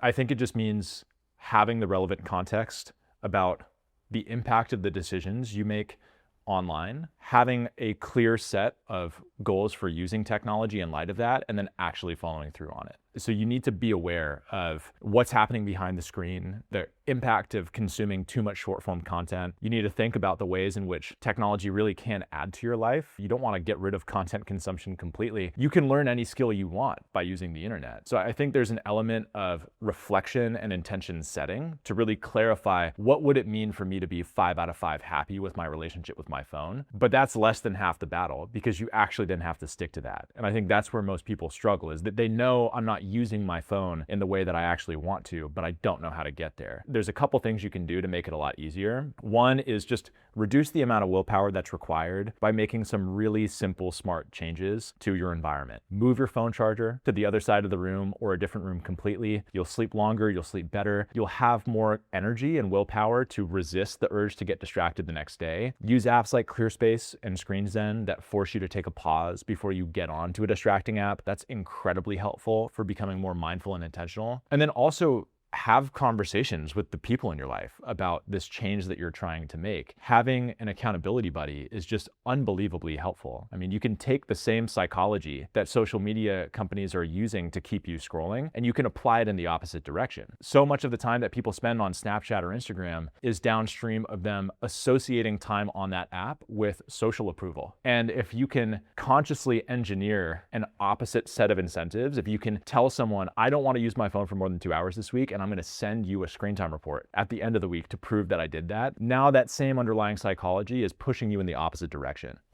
I think it just means having the relevant context about the impact of the decisions you make online, having a clear set of goals for using technology in light of that, and then actually following through on it. So you need to be aware of what's happening behind the screen, the impact of consuming too much short form content. You need to think about the ways in which technology really can add to your life. You don't want to get rid of content consumption completely. You can learn any skill you want by using the internet. So I think there's an element of reflection and intention setting to really clarify what would it mean for me to be 5 out of 5 happy with my relationship with my phone. But that's less than half the battle because you actually then have to stick to that. And I think that's where most people struggle, is that they know I'm not using my phone in the way that I actually want to, but I don't know how to get there. There's a couple things you can do to make it a lot easier. One is just reduce the amount of willpower that's required by making some really simple, smart changes to your environment. Move your phone charger to the other side of the room or a different room completely. You'll sleep longer, you'll sleep better. You'll have more energy and willpower to resist the urge to get distracted the next day. Use apps like ClearSpace and ScreenZen that force you to take a pause before you get on to a distracting app. That's incredibly helpful for becoming more mindful and intentional. And then also have conversations with the people in your life about this change that you're trying to make. Having an accountability buddy is just unbelievably helpful. I mean, you can take the same psychology that social media companies are using to keep you scrolling, and you can apply it in the opposite direction. So much of the time that people spend on Snapchat or Instagram is downstream of them associating time on that app with social approval. And if you can consciously engineer an opposite set of incentives, if you can tell someone, I don't want to use my phone for more than 2 hours this week, and I'm going to send you a screen time report at the end of the week to prove that I did that. Now that same underlying psychology is pushing you in the opposite direction.